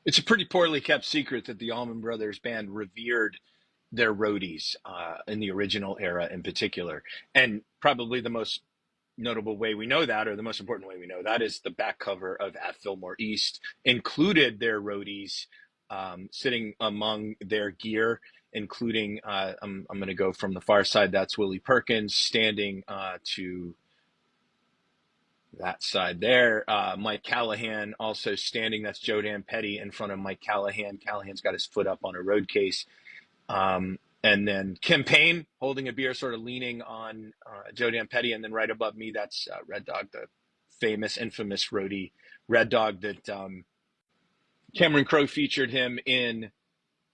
It's a pretty poorly kept secret that the Allman Brothers Band revered their roadies in the original era in particular. And probably the most notable way we know that, or the most important way we know that, is the back cover of At Fillmore East included their roadies sitting among their gear, including, I'm going to go from the far side, that's Willie Perkins, standing to that side there. Mike Callahan also standing, that's Joe Dan Petty in front of Mike Callahan. Callahan's got his foot up on a road case. And then Kim Payne holding a beer, sort of leaning on Joe Dan Petty. And then right above me, that's Red Dog, the famous, infamous roadie Red Dog that Cameron Crowe featured him in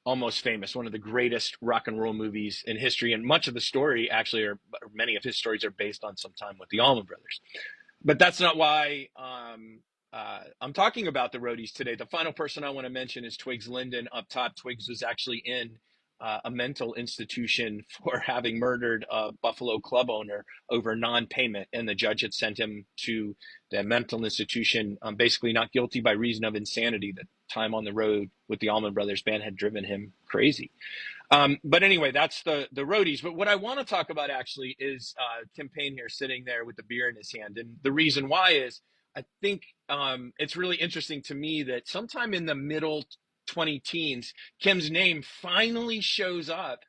Almost Famous, one of the greatest rock and roll movies in history. And much of the story, actually, or many of his stories, are based on some time with the Allman Brothers. But that's not why I'm talking about the roadies today. The final person I want to mention is Twiggs Linden up top. Twiggs was actually in a mental institution for having murdered a Buffalo club owner over non-payment, and the judge had sent him to the mental institution, basically not guilty by reason of insanity. The time on the road with the Allman Brothers Band had driven him crazy. But anyway, that's the roadies. But what I want to talk about actually is Kim Payne here sitting there with the beer in his hand. And the reason why is I think it's really interesting to me that sometime in the middle 20 teens, Kim's name finally shows up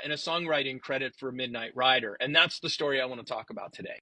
in a songwriting credit for Midnight Rider. And that's the story I want to talk about today.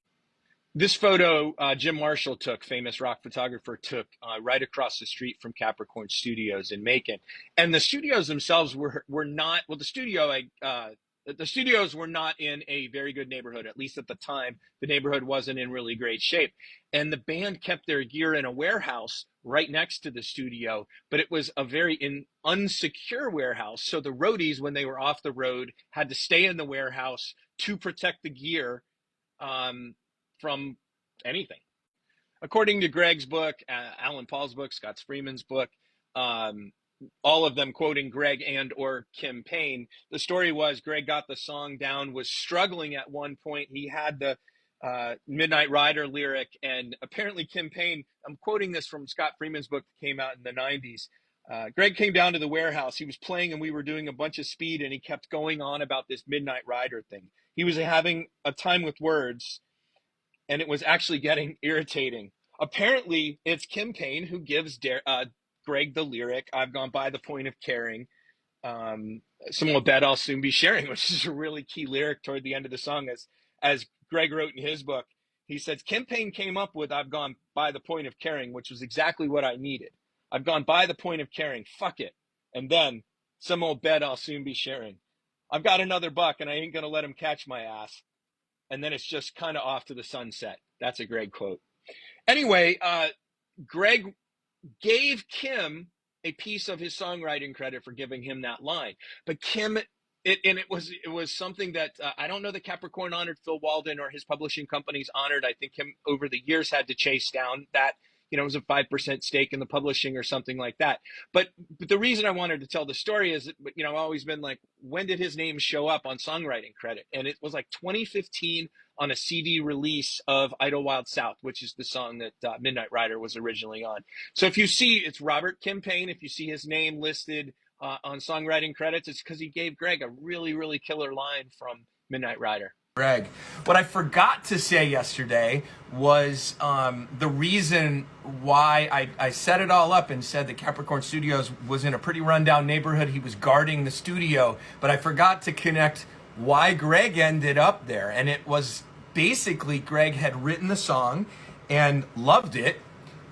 This photo Jim Marshall took, famous rock photographer, took right across the street from Capricorn Studios in Macon. And the studios themselves were not, well, the studios were not in a very good neighborhood, at least at the time. The neighborhood wasn't in really great shape. And the band kept their gear in a warehouse right next to the studio, but it was a very unsecure warehouse. So the roadies, when they were off the road, had to stay in the warehouse to protect the gear from anything. According to Gregg's book, Alan Paul's book, Scott Freeman's book, all of them quoting Gregg and or Kim Payne, the story was Gregg got the song down, was struggling at one point. He had the Midnight Rider lyric, and apparently Kim Payne, I'm quoting this from Scott Freeman's book that came out in the 90s. Gregg came down to the warehouse. He was playing and we were doing a bunch of speed, and he kept going on about this Midnight Rider thing. He was having a time with words, and it was actually getting irritating. Apparently, it's Kim Payne who gives Gregg the lyric, "I've gone by the point of caring. Some will bet I'll soon be sharing," which is a really key lyric toward the end of the song. As Gregg wrote in his book, he says, Kim Payne came up with "I've gone by the point of caring," which was exactly what I needed. I've gone by the point of caring. Fuck it. And then, some old bet I'll soon be sharing. I've got another buck and I ain't going to let him catch my ass. And then it's just kind of off to the sunset. That's a Gregg quote. Anyway, Gregg gave Kim a piece of his songwriting credit for giving him that line. But Kim, it was something that I don't know that Capricorn honored Phil Walden or his publishing companies honored. I think Kim over the years had to chase down that, it was a 5% stake in the publishing or something like that. But the reason I wanted to tell the story is, I've always been like, when did his name show up on songwriting credit? And it was like 2015 on a CD release of Idlewild South, which is the song that Midnight Rider was originally on. So if you see, it's Robert Kim Payne. If you see his name listed on songwriting credits, it's because he gave Gregg a really, really killer line from Midnight Rider. Gregg. What I forgot to say yesterday was the reason why I set it all up and said that Capricorn Studios was in a pretty rundown neighborhood. He was guarding the studio, but I forgot to connect why Gregg ended up there. And it was basically Gregg had written the song and loved it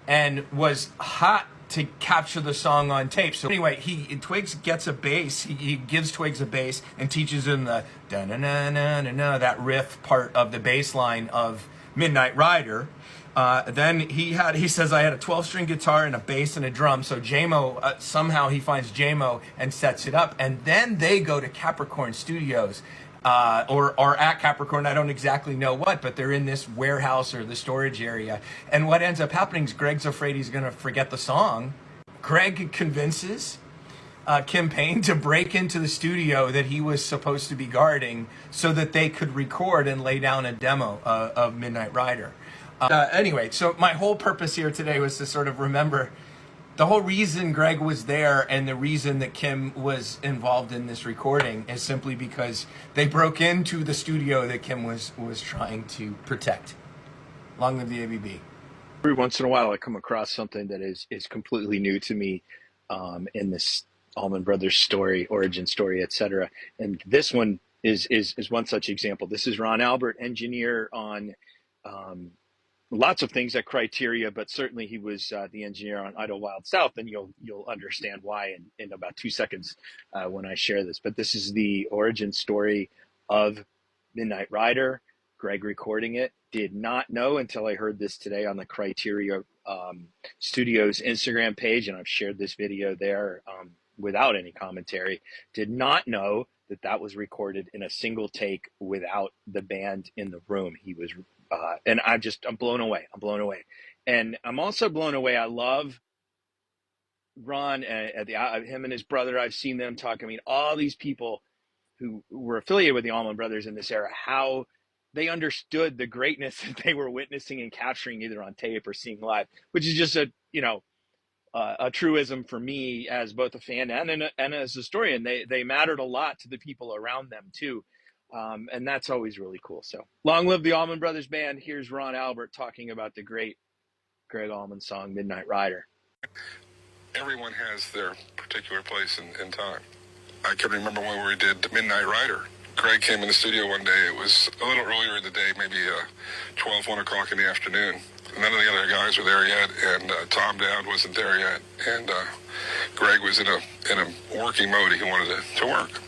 and was hot to capture the song on tape. So anyway, Twiggs gets a bass. He gives Twiggs a bass and teaches him the da-na-na-na-na-na, that riff part of the bass line of Midnight Rider. Then he says, I had a 12-string guitar and a bass and a drum. So JMO, somehow he finds JMO and sets it up. And then they go to Capricorn Studios. Or at Capricorn, I don't exactly know what, but they're in this warehouse or the storage area. And what ends up happening is Gregg's afraid he's going to forget the song. Gregg convinces Kim Payne to break into the studio that he was supposed to be guarding so that they could record and lay down a demo of Midnight Rider. Anyway, so my whole purpose here today was to sort of remember The whole reason Gregg was there and the reason that Kim was involved in this recording is simply because they broke into the studio that Kim was trying to protect. Long live the ABB. Every once in a while, I come across something that is completely new to me in this Allman Brothers story, origin story, etc. And this one is one such example. This is Ron Albert, engineer on um, lots of things at Criteria, but certainly he was the engineer on Idlewild South, and you'll understand why in about 2 seconds when I share this. But this is the origin story of Midnight Rider. Gregg recording it. Did not know until I heard this today on the Criteria Studios Instagram page, and I've shared this video there without any commentary. Did not know that that was recorded in a single take without the band in the room. He was and I'm blown away. I'm blown away. And I'm also blown away. I love Ron, him and his brother. I've seen them talk. I mean, all these people who were affiliated with the Allman Brothers in this era, how they understood the greatness that they were witnessing and capturing either on tape or seeing live, which is just a truism for me as both a fan and as a historian. They mattered a lot to the people around them too. And that's always really cool. So long live the Allman Brothers Band. Here's Ron Albert talking about the great Gregg Allman song, Midnight Rider. Everyone has their particular place in time. I can remember when we did Midnight Rider. Gregg came in the studio one day. It was a little earlier in the day, maybe 1 o'clock in the afternoon. None of the other guys were there yet, and Tom Dowd wasn't there yet. And Gregg was in a working mode. He wanted to work.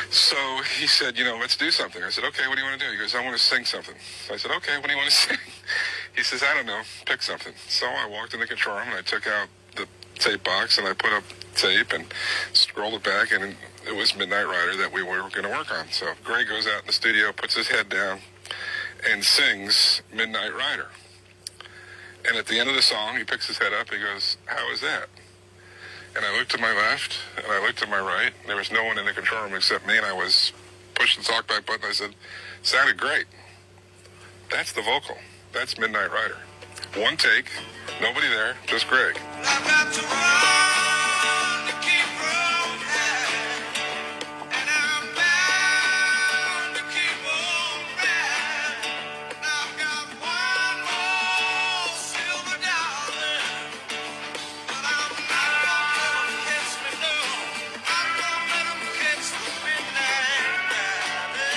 So he said, let's do something. I said, okay, what do you want to do? He goes, I want to sing something. So I said, okay, what do you want to sing? He says, I don't know, pick something. So I walked in the control room and I took out the tape box and I put up tape and scrolled it back, and it was Midnight Rider that we were going to work on. So Gregg goes out in the studio, puts his head down, and sings Midnight Rider. And at the end of the song, he picks his head up, he goes, how is that? And I looked to my left, and I looked to my right. There was no one in the control room except me, and I was pushing the talkback button. I said, sounded great. That's the vocal. That's Midnight Rider. One take, nobody there, just Gregg. I've got to run to keep from and I'm bound to keep on riding. I've got one more silver dollar, but I'm not gonna catch me, no. I'm gonna let 'em catch the midnight rider.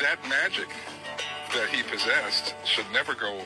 That magic that he possessed should never go